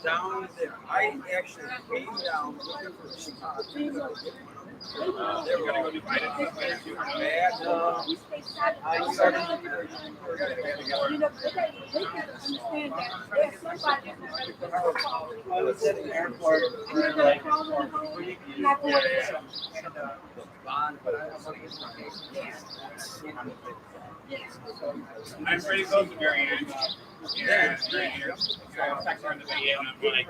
Down there, I actually came down looking for Chicago. They were all bad. I started. I was at the airport. I'm pretty close to Marianne. Yeah, it's right here. I was texting her in the video, and I'm like,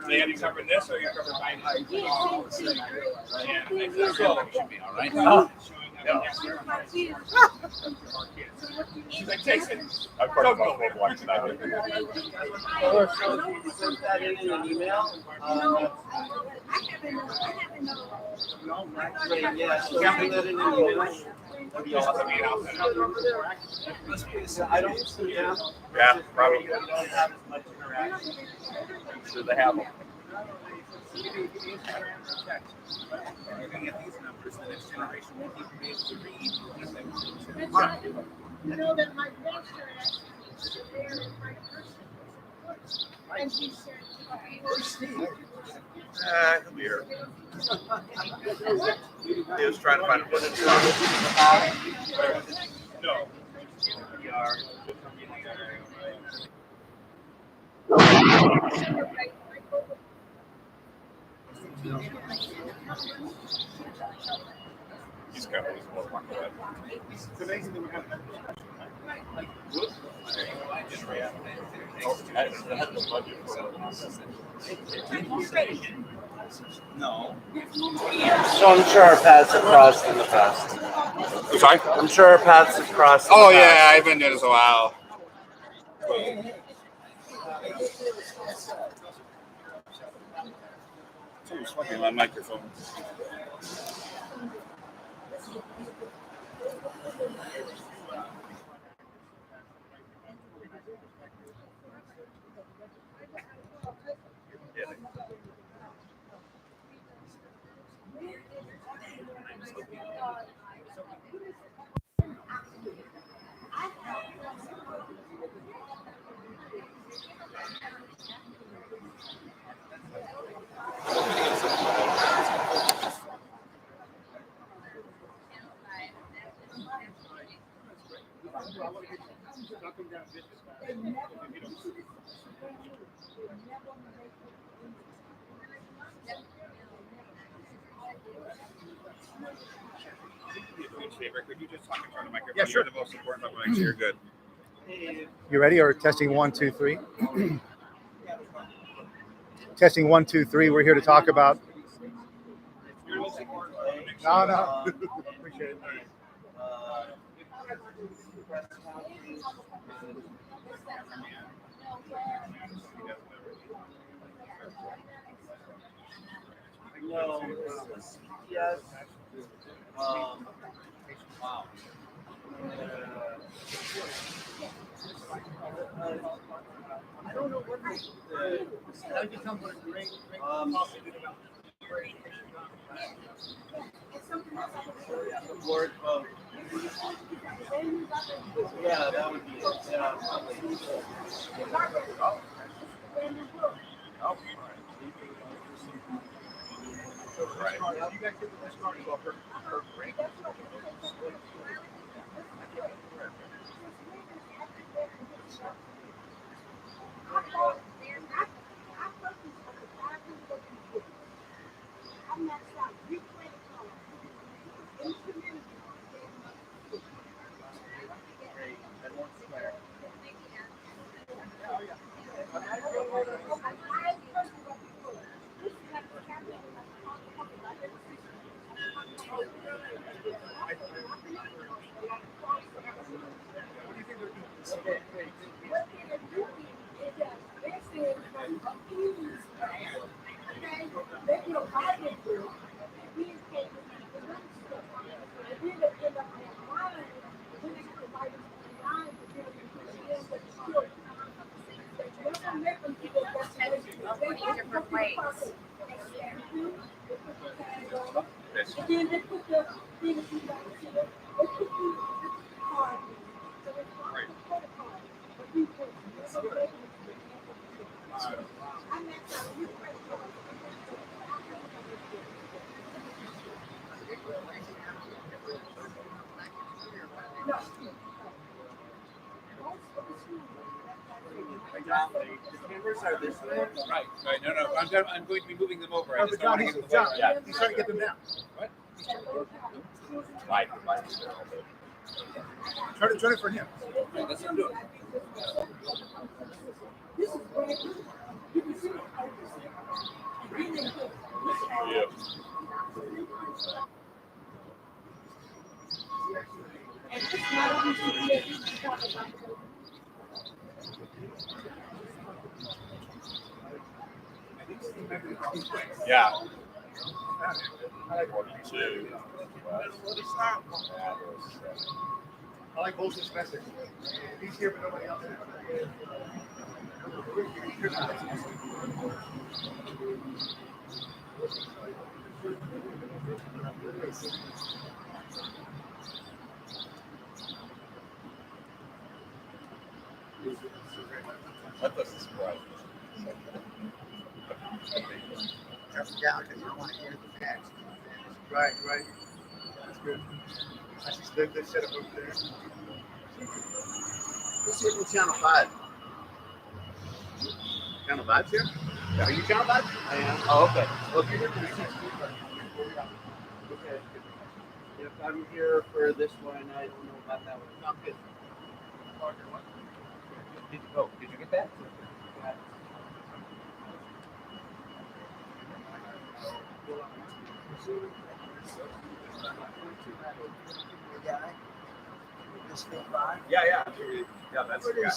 they have you covered this, or you covered mine? Yeah, they said, should be all right. She's like, Jason, I've got about one tonight. Sent that in an email. Yeah, she sent that in an email. that'd be awesome. I don't see them. Yeah, probably. We don't have as much interaction. I'm sure they have them. You can get these numbers, the next generation will be able to read. You know that my pastor asked me to there in my person. And he said, He'll be here. He was trying to find a place. No. We are. He's got his little one. It's amazing that we have that. No. So I'm sure our paths have crossed in the past. I'm sorry? I'm sure our paths have crossed. Oh, yeah, I've been doing this a while. Someone's fucking my microphone. Could you just talk in front of the microphone? Yeah, sure. You're the most important, but make sure you're good. You ready? Or testing 1, 2, 3? Testing 1, 2, 3. We're here to talk about. You're the most important. No. Appreciate it. No. Yes. Wow. I don't know what the board vote. Yeah, that would be it. Yeah, Different ways. This. The cameras are this way. Right. No. I'm going to be moving them over. I Oh, just but don't John, want to he's, get in the way. John, Yeah. he's trying to get them down. Right. Turn it for him. Right, that's what I'm doing. Yeah. Yeah. 42. I like Boxless message. He's here, but nobody else is. That doesn't surprise Down because you don't want to hear the facts. Right. That's good. I see the setup over there. Let's see if it's Channel 5. Channel 5's here? Are you Channel 5? I am. Oh, okay. Well, if you're here for the Okay. If I'm here for this one, I don't know about that one. sounds good. Did you get that? Yeah. Yeah, that's the guy.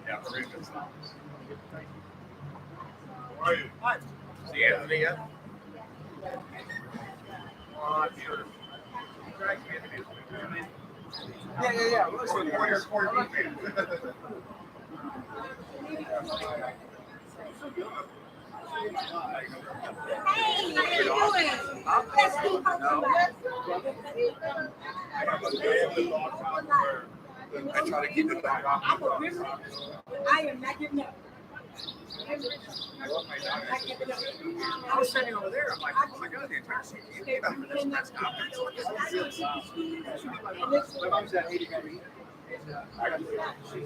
Yeah, very good stuff. How are you? Hi. See Anthony yet? I'm sure. Yeah. I try to keep it back off. I am not giving up. I was sitting over there. I'm like, oh my God, the entire CPS came out for this press conference. My mom's at 80 degrees. She's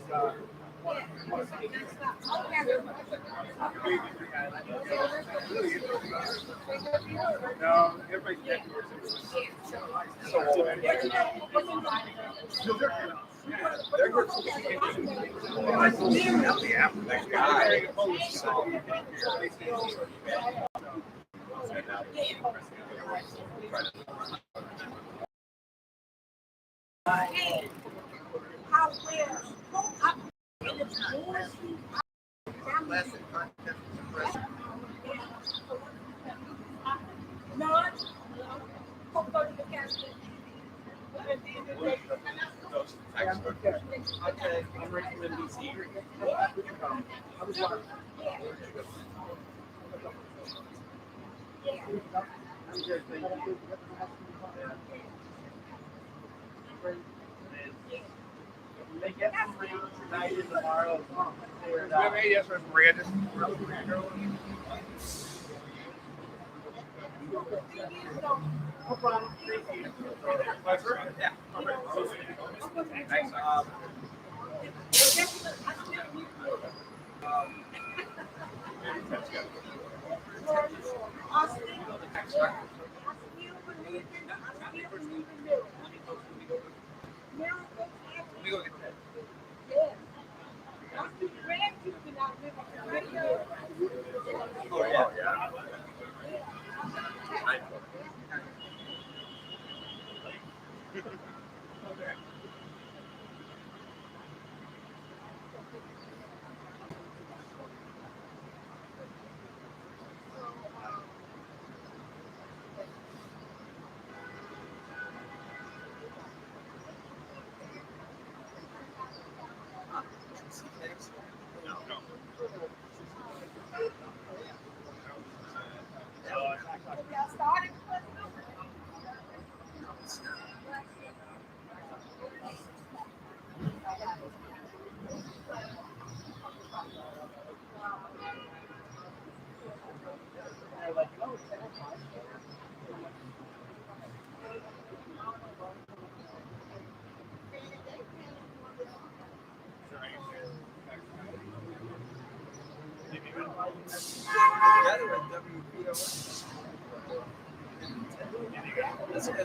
no, everybody's connected with so old. They're good. I believe that the app, that guy. How where? Classic content suppression. Not. Go to the casket. Okay, I'm ready from NBC. I was wondering. I'm good, thank you. They get some rain tonight and tomorrow. Clear it out. Yes, Miss Maria. Just No problem. Thank you. pleasure. Yeah. Thanks. Let me go get that. Oh yeah. Together at WPOS. That's good.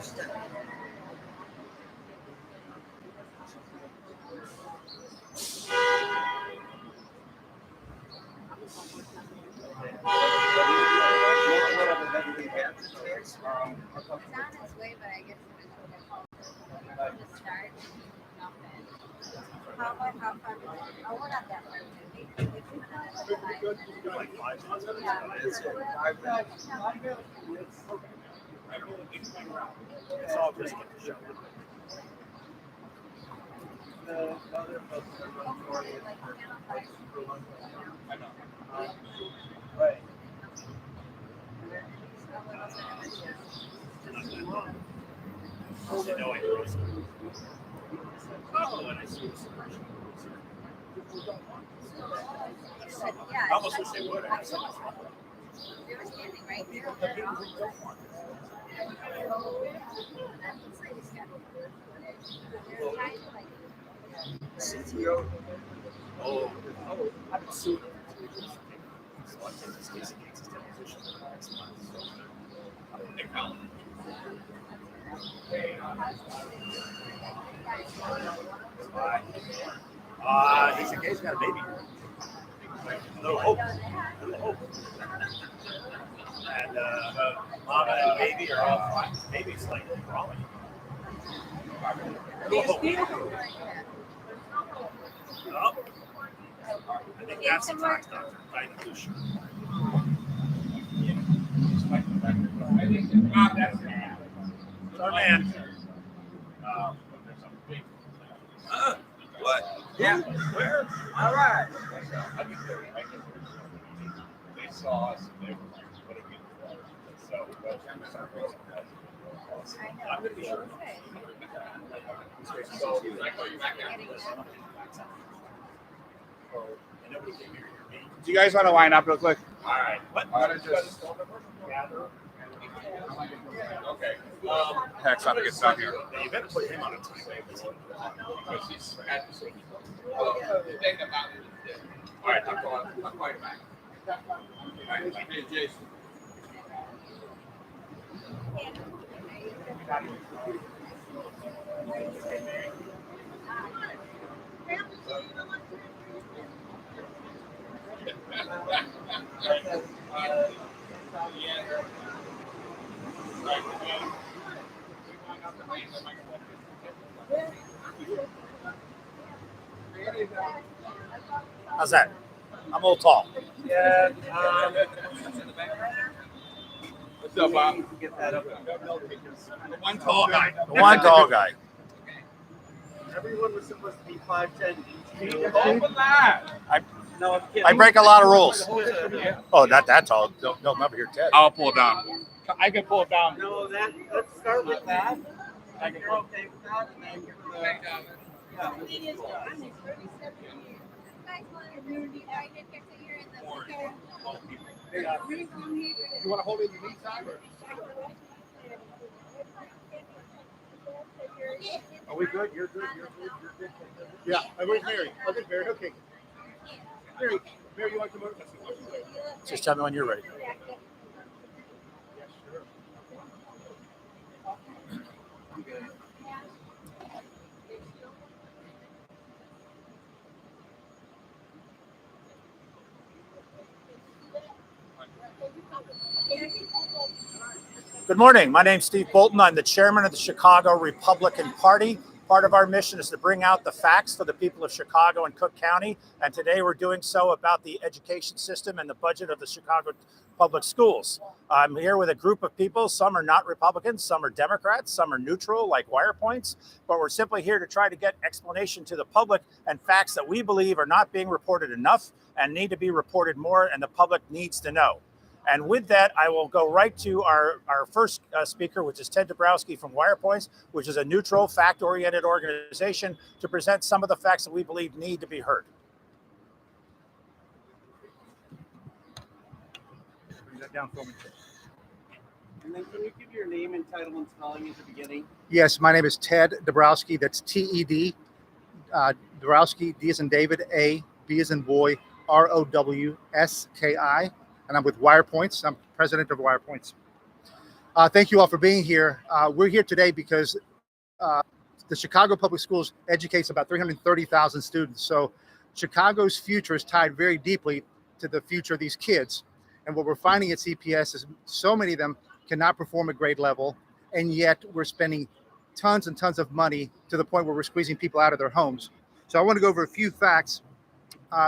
It's on its way, but I guess it was to start. How far? Oh, we're not that far. Like 5 months. That's it. 5 minutes. It's all just get the show. The other folks are running for it. I know. Right. I know I do. Oh, and I see this. Yeah, I almost wish they would. I have so much fun. they were standing right here. The people who don't want this. CTO. Oh, I've been sued. So I take this case against his deposition next month. So they count. He's a guy's got a baby. A little hope. A little hope. And mama and baby are all fine. Baby's like crawling. A little hope. Oh. I think that's the tax doctor. I know. Sure. It's our man. What? Yeah. Where? All right. They saw us and they were like, what a good so I'm going to be sure. So I call you back there. And nobody came here to me. Do you guys want to line up real quick? All right. What? I'm gonna just gather. Okay. Heck's on to get stuff here. You better put him on a time. Because he's at the same. The thing about it is that. All right, I'm calling you back. All right, hey, Jason. How's that? I'm a little tall. Yeah. What's up, Bob? Get that up. The one tall guy. The one tall guy. Everyone was supposed to be 5'10". Open that. No, I'm kidding. I break a lot of rules. Oh, not that tall. They'll never hear Ted. I'll pull it down. I can pull it down. No, let's start with that. If you're okay with that, and then give her You guys want to be right in here so you're in the You want to hold it in the knee side? Are we good? You're good. You're good. You're good. Yeah. Where's Mary? Oh, there's Mary. Okay. Mary, you want to come over? Just tell me when you're ready. good. Good morning. My name's Steve Bolton. I'm the chairman of the Chicago Republican Party. Part of our mission is to bring out the facts for the people of Chicago and Cook County. And today we're doing so about the education system and the budget of the Chicago public schools. I'm here with a group of people. Some are not Republicans, some are Democrats, some are neutral like wire points. But we're simply here to try to get explanation to the public and facts that we believe are not being reported enough and need to be reported more, and the public needs to know. And with that, I will go right to our first speaker, which is Ted Dabrowski from WirePoints, which is a neutral, fact-oriented organization to present some of the facts that we believe need to be heard. Bring that down for me. And then can you give your name and title and spelling at the beginning? Yes, my name is Ted Dabrowski. That's T-E-D. Dabrowski, D as in David, A, B as in boy, R-O-W-S-K-I. And I'm with WirePoints. I'm president of WirePoints. Thank you all for being here. We're here today because the Chicago Public Schools educates about 330,000 students. So Chicago's future is tied very deeply to the future of these kids. And what we're finding at CPS is so many of them cannot perform at grade level, and yet we're spending tons and tons of money to the point where we're squeezing people out of their homes. So I want to go over a few facts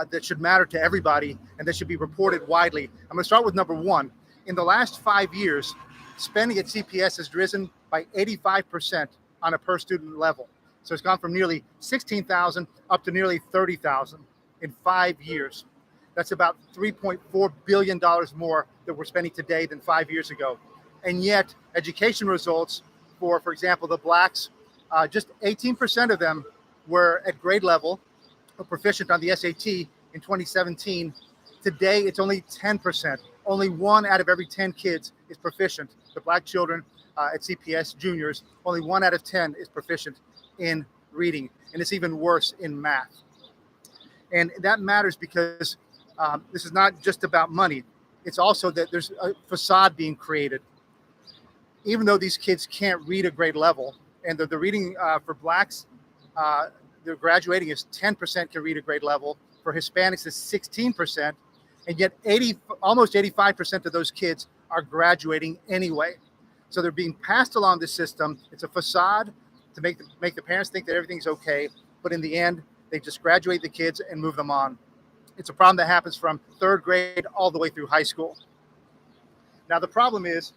that should matter to everybody and that should be reported widely. I'm going to start with number one. In the last 5 years, spending at CPS has risen by 85% on a per student level. So it's gone from nearly 16,000 up to nearly 30,000 in 5 years. That's about $3.4 billion more that we're spending today than 5 years ago. And yet education results for example, the blacks, just 18% of them were at grade level or proficient on the SAT in 2017. Today, it's only 10%. Only 1 out of every 10 kids is proficient. The black children at CPS juniors, only 1 out of 10 is proficient in reading. And it's even worse in math. And that matters because this is not just about money. It's also that there's a facade being created. Even though these kids can't read a grade level, and the reading for blacks, they're graduating is 10% can read a grade level. For Hispanics, is 16%, and yet almost 85% of those kids are graduating anyway. So they're being passed along the system. It's a facade to make the parents think that everything's okay, but in the end, they just graduate the kids and move them on. It's a problem that happens from 3rd grade all the way through high school. Now the problem is,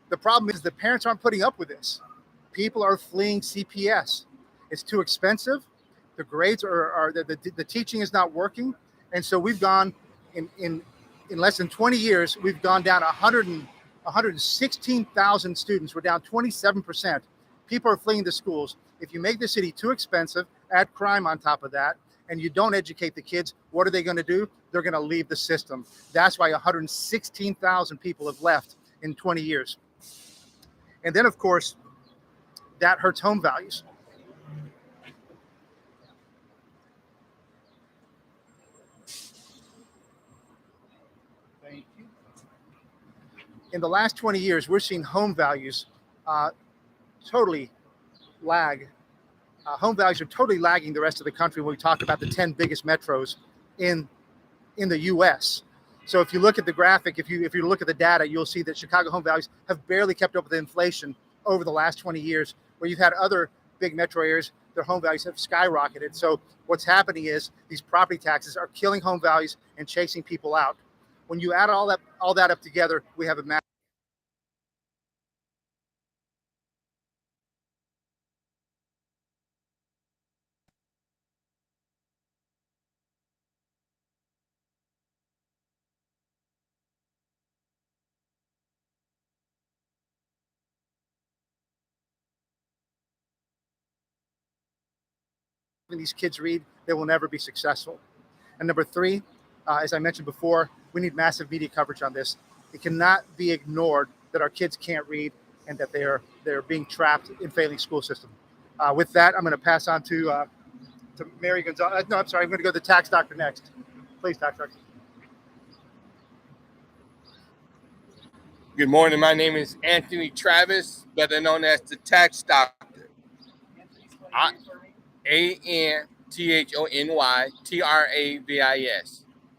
the parents aren't putting up with this. People are fleeing CPS. It's too expensive. The grades the teaching is not working. And so we've gone in less than 20 years, we've gone down 116,000 students. We're down 27%. People are fleeing the schools. If you make the city too expensive, add crime on top of that, and you don't educate the kids, what are they going to do? They're going to leave the system. That's why 116,000 people have left in 20 years. And then, of course, that hurts home values. Thank you. In the last 20 years, we're seeing home values totally lag. Home values are totally lagging the rest of the country when we talk about the 10 biggest metros in the U.S. So if you look at the graphic, if you look at the data, you'll see that Chicago home values have barely kept up with inflation over the last 20 years, where you've had other big metro areas, their home values have skyrocketed. So what's happening is these property taxes are killing home values and chasing people out. When you add all that up together, we have a massive these kids read, they will never be successful. And number 3, as I mentioned before, we need massive media coverage on this. It cannot be ignored that our kids can't read and that they're being trapped in failing school system. With that, I'm going to pass on to Mary Gonzalez. No, I'm sorry. I'm going to go to the tax doctor next. Please, tax doctor. Good morning. My name is Anthony Travis, better known as the Tax Doctor. ANTHONYTRAVIS,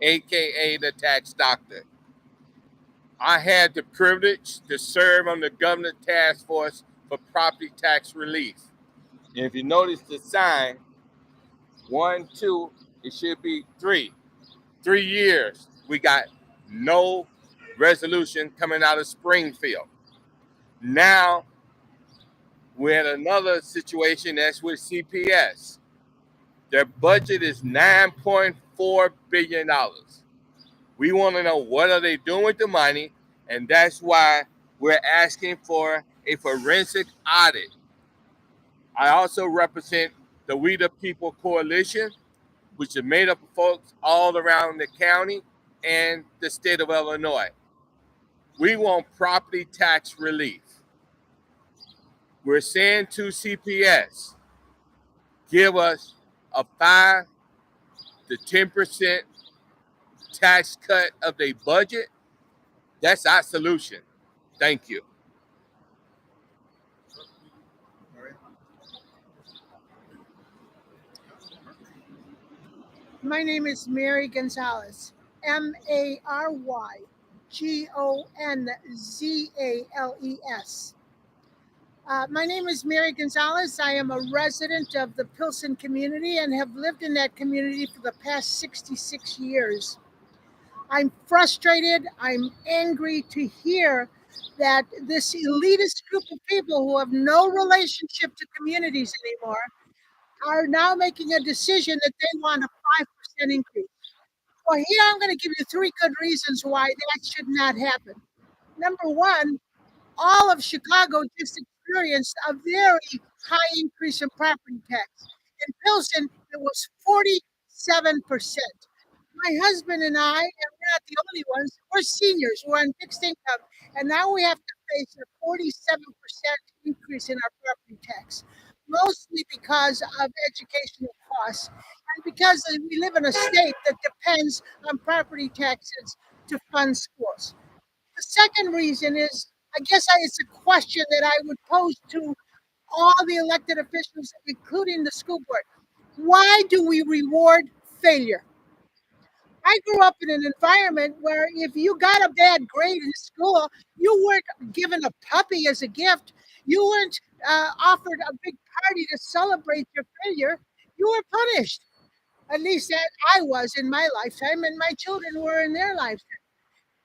aka the Tax Doctor. I had the privilege to serve on the Governor Task Force for Property Tax Relief. And if you notice the sign, 1, 2, it should be 3. 3 years, we got no resolution coming out of Springfield. Now, we're in another situation that's with CPS. Their budget is $9.4 billion. We want to know what are they doing with the money, and that's why we're asking for a forensic audit. I also represent the We the People Coalition, which is made up of folks all around the county and the state of Illinois. We want property tax relief. We're saying to CPS, give us a 5 to 10% tax cut of their budget. That's our solution. Thank you. My name is Mary Gonzalez, MaryGonzales. My name is Mary Gonzalez. I am a resident of the Pilsen community and have lived in that community for the past 66 years. I'm frustrated, I'm angry to hear that this elitist group of people who have no relationship to communities anymore are now making a decision that they want a 5% increase. Well, here I'm going to give you 3 good reasons why that should not happen. Number one, all of Chicago just experienced a very high increase in property tax. In Pilsen, it was 47%. My husband and I, and we're not the only ones, we're seniors, we're on fixed income, and now we have to face a 47% increase in our property tax, mostly because of educational costs and because we live in a state that depends on property taxes to fund schools. The second reason is, it's a question that I would pose to all the elected officials, including the school board. Why do we reward failure? I grew up in an environment where if you got a bad grade in school, you weren't given a puppy as a gift. You weren't offered a big party to celebrate your failure. You were punished. At least that I was in my lifetime, and my children were in their lifetime.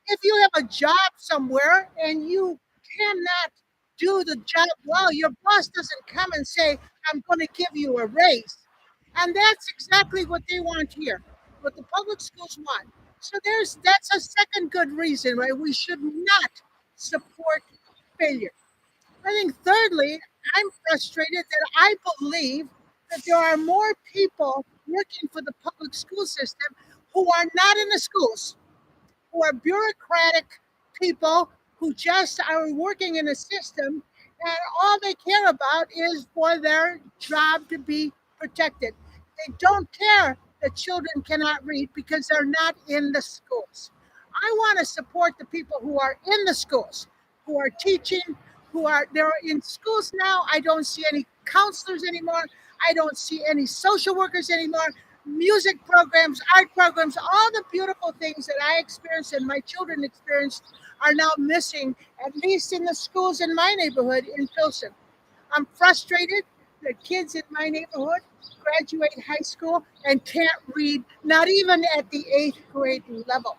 If you have a job somewhere and you cannot do the job well, your boss doesn't come and say, I'm going to give you a raise. And that's exactly what they want here, what the public schools want. So that's a second good reason why we should not support failure. I think thirdly, I'm frustrated that I believe that there are more people working for the public school system who are not in the schools, who are bureaucratic people who just are working in a system and all they care about is for their job to be protected. They don't care that children cannot read because they're not in the schools. I want to support the people who are in the schools, who are teaching, they're in schools now. I don't see any counselors anymore. I don't see any social workers anymore. Music programs, art programs, all the beautiful things that I experienced and my children experienced are now missing, at least in the schools in my neighborhood in Pilsen. I'm frustrated that kids in my neighborhood graduate high school and can't read, not even at the 8th grade level.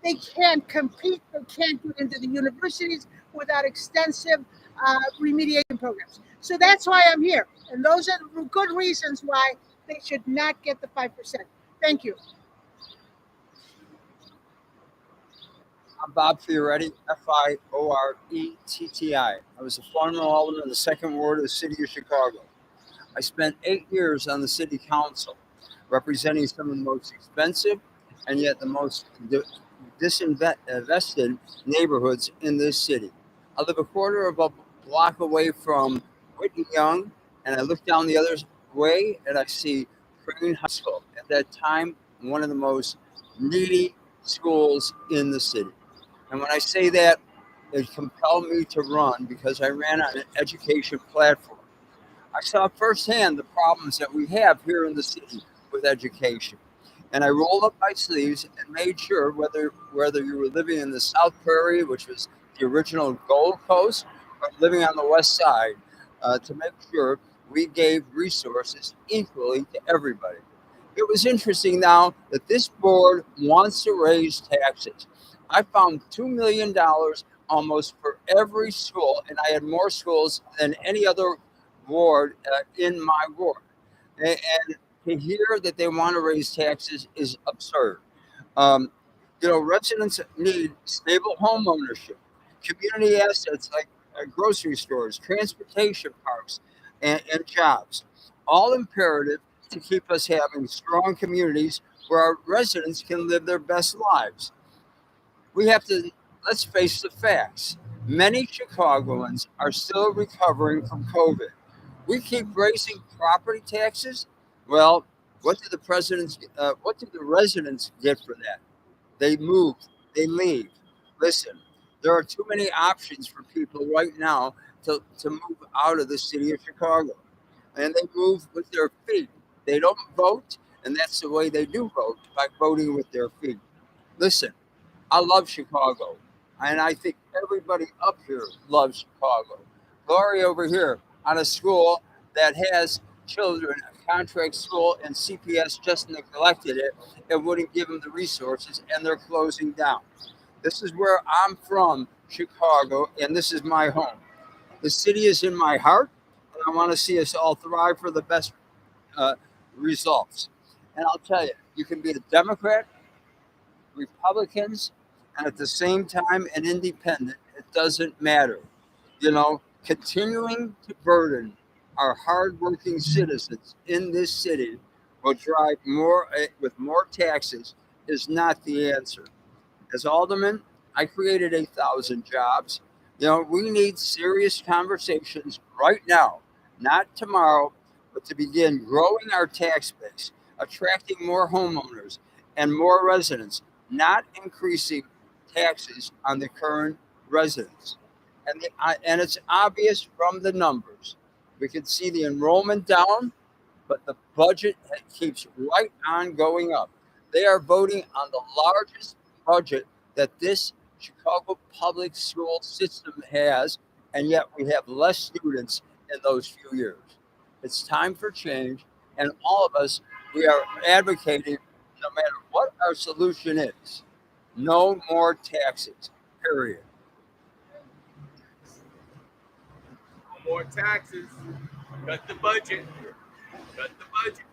They can't compete, they can't get into the universities without extensive remediation programs. So that's why I'm here. And those are the good reasons why they should not get the 5%. Thank you. I'm Bob Fioretti, Fioretti. I was a former alderman in the 2nd Ward of the City of Chicago. I spent 8 years on the City Council, representing some of the most expensive and yet the most disinvested neighborhoods in this city. I live a quarter of a block away from Whitney Young, and I look down the other way and I see Crane High School. At that time, one of the most needy schools in the city. And when I say that, it compelled me to run because I ran on an education platform. I saw firsthand the problems that we have here in the city with education. And I rolled up my sleeves and made sure whether you were living in the South Prairie, which was the original Gold Coast, or living on the West Side, to make sure we gave resources equally to everybody. It was interesting now that this board wants to raise taxes. I found $2 million almost for every school, and I had more schools than any other ward in my ward. And to hear that they want to raise taxes is absurd. Um, residents need stable home ownership, community assets like grocery stores, transportation parks, and jobs, all imperative to keep us having strong communities where our residents can live their best lives. We have to, let's face the facts. Many Chicagoans are still recovering from COVID. We keep raising property taxes. Well, what do the residents get for that? They move, they leave. Listen, there are too many options for people right now to move out of the city of Chicago. And they move with their feet. They don't vote, and that's the way they do vote, by voting with their feet. Listen, I love Chicago, and I think everybody up here loves Chicago. Lori over here on a school that has children, a contract school, and CPS just neglected it and wouldn't give them the resources, and they're closing down. This is where I'm from, Chicago, and this is my home. The city is in my heart, and I want to see us all thrive for the best results. And I'll tell you, you can be a Democrat, Republicans, and at the same time an independent. It doesn't matter. Continuing to burden our hardworking citizens in this city will drive more with more taxes is not the answer. As alderman, I created 8,000 jobs. We need serious conversations right now, not tomorrow, but to begin growing our tax base, attracting more homeowners and more residents, not increasing taxes on the current residents. And it's obvious from the numbers. We can see the enrollment down, but the budget keeps right on going up. They are voting on the largest budget that this Chicago public school system has, and yet we have less students in those few years. It's time for change, and all of us, we are advocating, no matter what our solution is, no more taxes, period. More taxes. Cut the budget. Cut the budget.